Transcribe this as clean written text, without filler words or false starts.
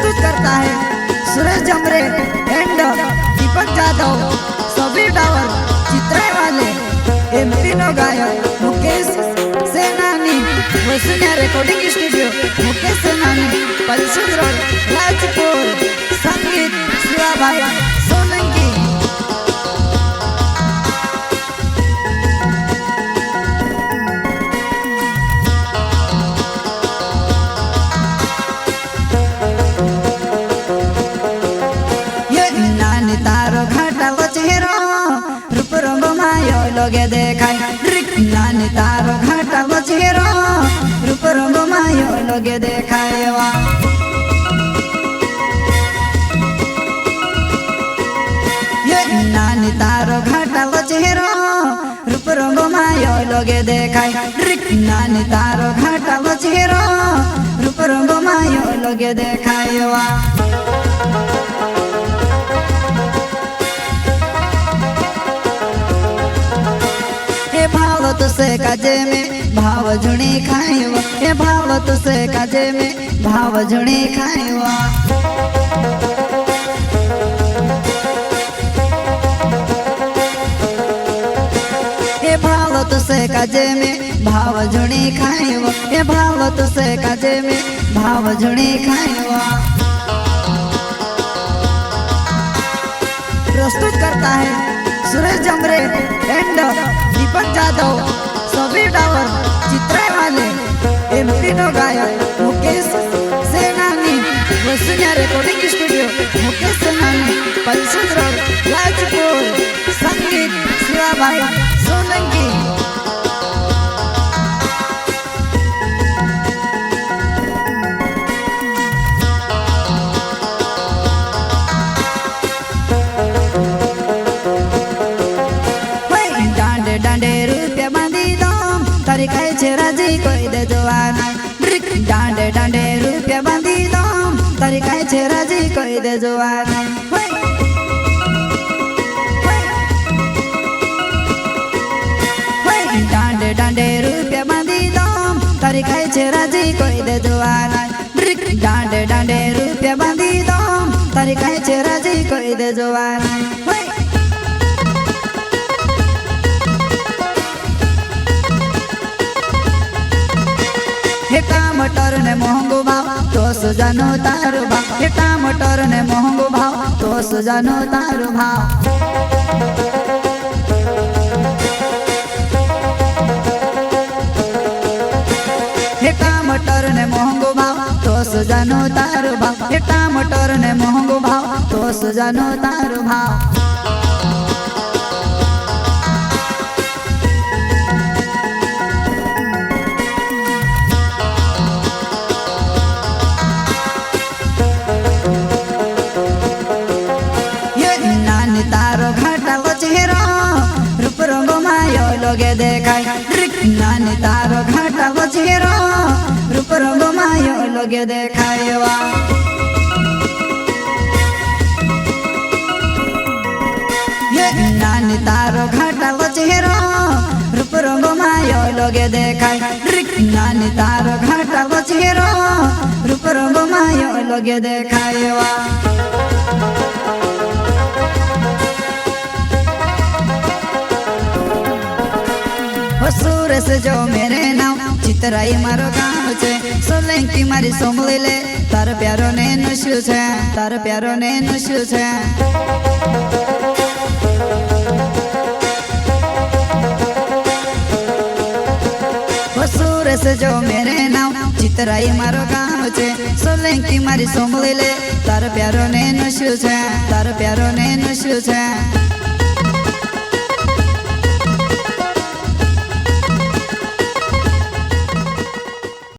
प्रस्तुत करता है सुरेश जमरे एंड दीपक जाधव, सभी डावर चित्रे वाले, एमपी नो गायक मुकेश सेनानी, वसुन्या रिकॉर्डिंग स्टूडियो मुकेश सेनानी, पलसुद रोड राजपुर, संगीत शिवा भाई सोलंकी। लोगे देखाय नानी तारो घाटा बचेरो, रूप रंग मायो लोगे देखायवा। ये नानी तारो घाटा बचेरो, रूप रंग मायो लोगे देखाय नानी तारो घाटा बचेरो, रूप रंग मायो लोगे देखायवा। तुसे काजे में भाव जुणी खाइवा, ये भाव तुसे काजे में भाव जुणी खाइवा। ये भाव तुसे काजे में भाव जुणी खाइवा, ये भाव तुसे काजे में भाव जुणी खाइवा। प्रस्तुत करता है सुरेश जमरे एंड दीपक जाधव, सभी डावर चित्रे वाले, एमपी नो गायक मुकेश सेनानी, वसुन्या रिकॉर्डिंग स्टूडियो मुकेश सेनानी, पलसुद रोड राजपुर, संगीत शिवा भाई सोलंकी। राजी कोई दे जवाना, डांडे डांडे रुपया बांधी दो, तारी काय छे राजी कोई दे जवाना। डांडे डांडे रुपया बांधी दो, तारी काय छे राजी कोई दे जवाना। डांडे डांडे रुपया बांधी दो, तारी काय छे राजी कोई दे जवाना। टमाटर ने महंगो भाव तो सुजानो तारो भाव, हे टमाटर ने महंगो भाव तो सुजानो तारो भाव। हे टमाटर ने महंगो भाव तो सुजानो तारो भाव, हे टमाटर ने महंगो भाव तो सुजानो तारो भाव। लोगे देखाय नानी तारो घाटा बचेरो, रूप रंग मायो लोगे देखायवा। ये नानी तारो घाटा बचेरो, रूप रंग मायो लोगे देखाय नानी तारो घाटा बचेरो, रूप रंग मायो लोगे देखायवा। सुरेश जो मेरे नाम चितराई मारो गाँव छे, सोलंकी मारी सोमली ले, तार प्यारो ने नश्यु छे, तार प्यारो ने नश्यु छे। सुरेश जो मेरे नाम चितराई मारो गाँव छे, सोलंकी मारी सोमली ले, तार प्यारो ने नश्यु छे, तार प्यारो ने नश्यु छे।